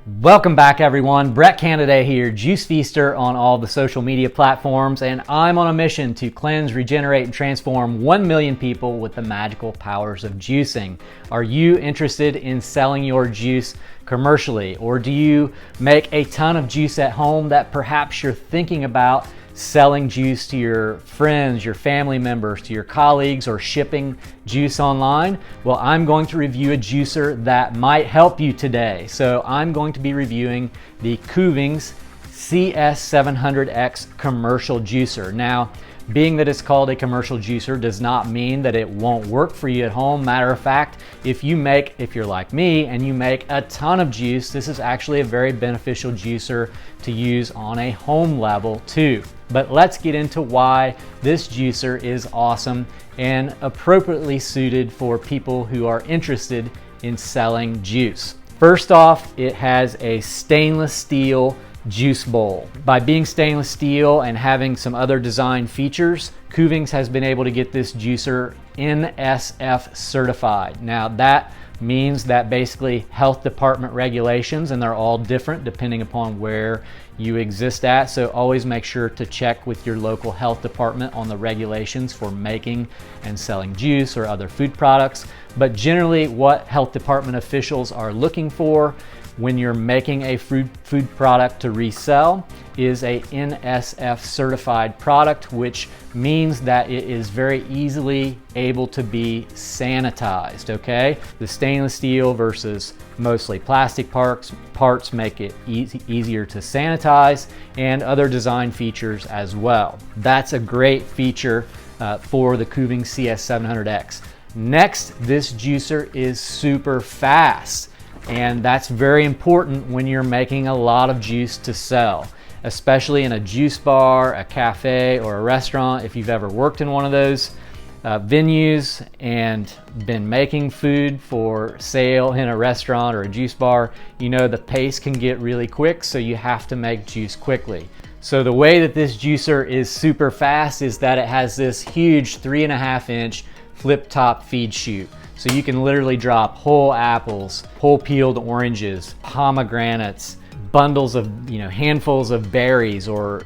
Welcome back, everyone. Brett Canada here, Juice Feaster on all the social media platforms, and I'm on a mission to cleanse, regenerate, and transform 1 million people with the magical powers of juicing. Are you interested in selling your juice commercially, or do you make a ton of juice at home that perhaps you're thinking about selling juice to your friends, your family members, to your colleagues, or shipping juice online? Well, I'm going to review a juicer that might help you today. So I'm going to be reviewing the Kuvings CS700X commercial juicer. Now, being that it's called a commercial juicer does not mean that it won't work for you at home. Matter of fact, if you're like me and you make a ton of juice, this is actually a very beneficial juicer to use on a home level too. But let's get into why this juicer is awesome and appropriately suited for people who are interested in selling juice. First off, it has a stainless steel juice bowl. By being stainless steel and having some other design features, Kuvings has been able to get this juicer NSF certified. Now that means that basically health department regulations, and they're all different depending upon where you exist at, so always make sure to check with your local health department on the regulations for making and selling juice or other food products. But generally what health department officials are looking for when you're making a food product to resell is a NSF certified product, which means that it is very easily able to be sanitized, okay? The stainless steel versus mostly plastic parts make it easier to sanitize, and other design features as well. That's a great feature for the Kuvings CS700X. Next, this juicer is super fast. And that's very important when you're making a lot of juice to sell, especially in a juice bar, a cafe, or a restaurant. If you've ever worked in one of those venues and been making food for sale in a restaurant or a juice bar, you know the pace can get really quick, so you have to make juice quickly. So the way that this juicer is super fast is that it has this huge 3.5-inch flip top feed chute. So you can literally drop whole apples, whole peeled oranges, pomegranates, bundles of, handfuls of berries, or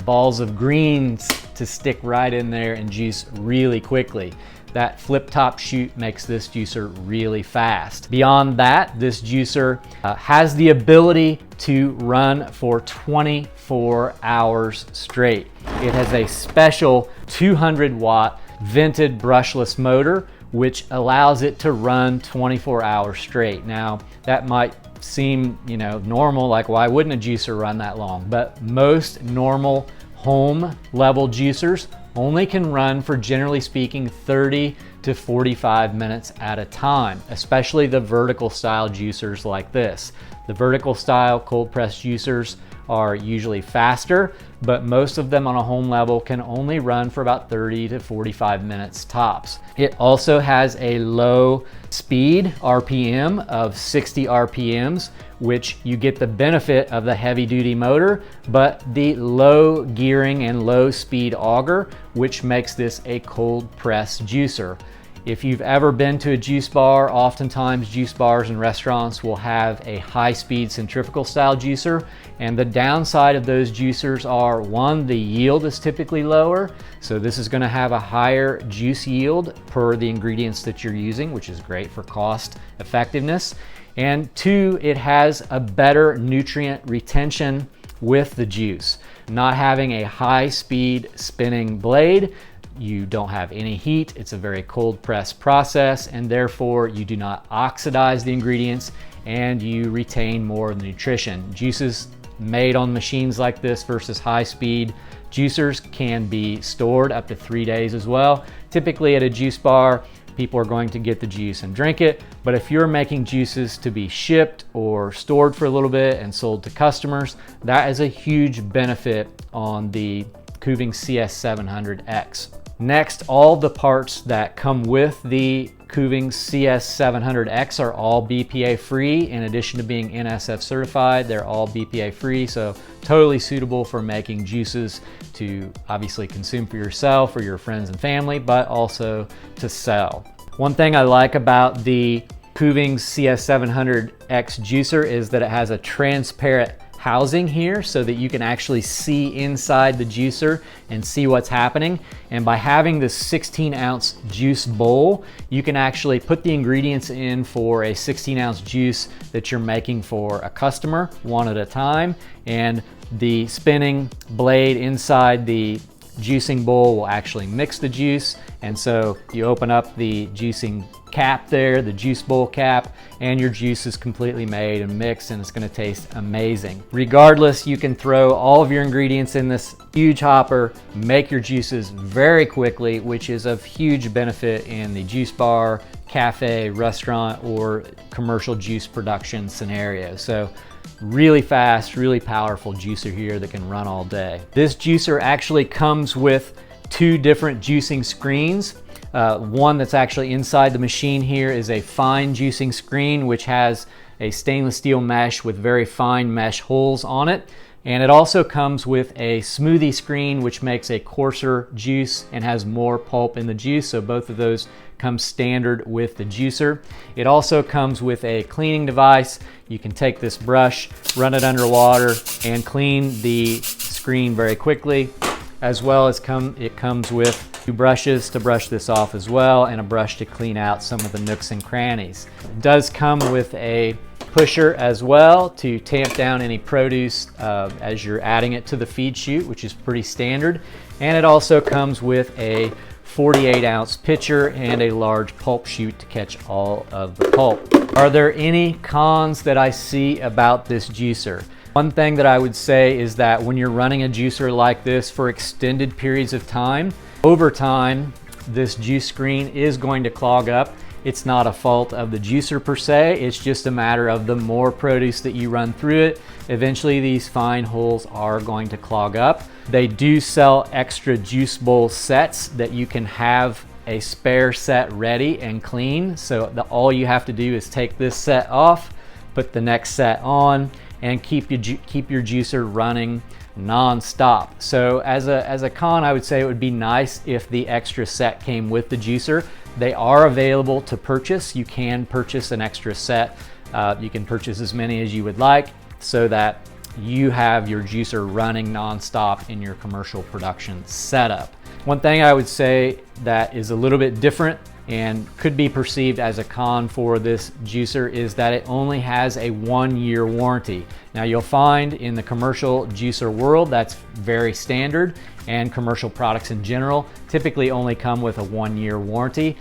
balls of greens to stick right in there and juice really quickly. That flip top chute makes this juicer really fast. Beyond that, this juicer has the ability to run for 24 hours straight. It has a special 200-watt vented brushless motor, which allows it to run 24 hours straight. Now, that might seem, normal, like why wouldn't a juicer run that long? But most normal home level juicers only can run for, generally speaking, 30 to 45 minutes at a time, especially the vertical style juicers like this. The vertical style cold press juicers are usually faster, but most of them on a home level can only run for about 30 to 45 minutes tops. It also has a low speed RPM of 60 RPMs, which you get the benefit of the heavy duty motor, but the low gearing and low speed auger, which makes this a cold press juicer. If you've ever been to a juice bar, oftentimes juice bars and restaurants will have a high-speed centrifugal style juicer, and the downside of those juicers are, one, the yield is typically lower, so this is going to have a higher juice yield per the ingredients that you're using, which is great for cost effectiveness, and two, it has a better nutrient retention with the juice. Not having a high-speed spinning blade, you don't have any heat. It's a very cold press process, and therefore you do not oxidize the ingredients and you retain more of the nutrition. Juices made on machines like this versus high-speed juicers can be stored up to 3 days as well. Typically at a juice bar, people are going to get the juice and drink it, but if you're making juices to be shipped or stored for a little bit and sold to customers, that is a huge benefit on the Kuvings CS700X. Next, all the parts that come with the Kuvings CS700X are all BPA free. In addition to being NSF certified, they're all BPA free, so totally suitable for making juices to obviously consume for yourself or your friends and family, but also to sell. One thing I like about the Kuvings CS700X juicer is that it has a transparent housing here so that you can actually see inside the juicer and see what's happening. And by having this 16-ounce juice bowl, you can actually put the ingredients in for a 16-ounce juice that you're making for a customer, one at a time. And the spinning blade inside the juicing bowl will actually mix the juice. And so you open up the juicing cap there, the juice bowl cap, and your juice is completely made and mixed, and it's going to taste amazing. Regardless, you can throw all of your ingredients in this huge hopper, make your juices very quickly, which is of huge benefit in the juice bar, cafe, restaurant, or commercial juice production scenario. So really fast, really powerful juicer here that can run all day. This juicer actually comes with two different juicing screens. One that's actually inside the machine here is a fine juicing screen, which has a stainless steel mesh with very fine mesh holes on it. And it also comes with a smoothie screen, which makes a coarser juice and has more pulp in the juice. So both of those come standard with the juicer. It also comes with a cleaning device. You can take this brush, run it under water, and clean the screen very quickly. As well as it comes with two brushes to brush this off as well, and a brush to clean out some of the nooks and crannies. It does come with a pusher as well to tamp down any produce as you're adding it to the feed chute, which is pretty standard. And it also comes with a 48-ounce pitcher and a large pulp chute to catch all of the pulp. Are there any cons that I see about this juicer? One thing that I would say is that when you're running a juicer like this for extended periods of time, over time, this juice screen is going to clog up. It's not a fault of the juicer per se, it's just a matter of the more produce that you run through it, eventually these fine holes are going to clog up. They do sell extra juice bowl sets that you can have a spare set ready and clean. So all you have to do is take this set off, put the next set on, and keep your juicer running non-stop. So as a con, I would say it would be nice if the extra set came with the juicer. They are available to purchase. You can purchase an extra set. You can purchase as many as you would like so that you have your juicer running non-stop in your commercial production setup. One thing I would say that is a little bit different and could be perceived as a con for this juicer is that it only has a 1-year warranty. Now you'll find in the commercial juicer world that's very standard, and commercial products in general typically only come with a 1-year warranty.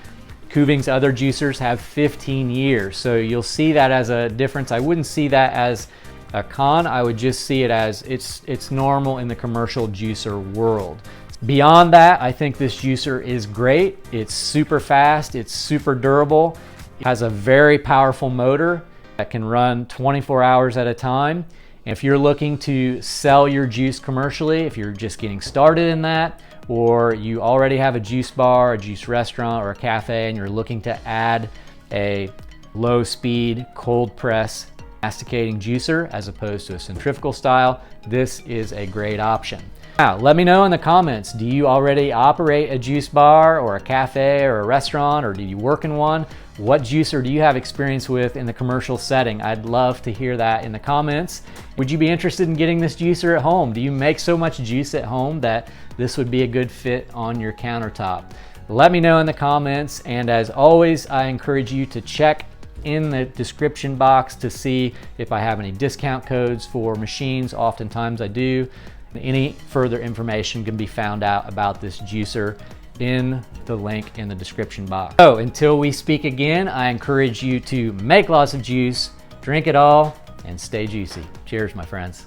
Kuvings' other juicers have 15 years, so you'll see that as a difference. I wouldn't see that as a con, I would just see it as it's normal in the commercial juicer world. Beyond that, I think this juicer is great. It's super fast, it's super durable. It has a very powerful motor that can run 24 hours at a time. And if you're looking to sell your juice commercially, if you're just getting started in that, or you already have a juice bar, a juice restaurant, or a cafe, and you're looking to add a low-speed, cold press masticating juicer as opposed to a centrifugal style, this is a great option. Now, let me know in the comments, do you already operate a juice bar or a cafe or a restaurant, or do you work in one? What juicer do you have experience with in the commercial setting? I'd love to hear that in the comments. Would you be interested in getting this juicer at home? Do you make so much juice at home that this would be a good fit on your countertop? Let me know in the comments, and as always, I encourage you to check in the description box to see if I have any discount codes for machines. Oftentimes I do. Any further information can be found out about this juicer in the link in the description box. So until we speak again, I encourage you to make lots of juice, drink it all, and stay juicy. Cheers, my friends.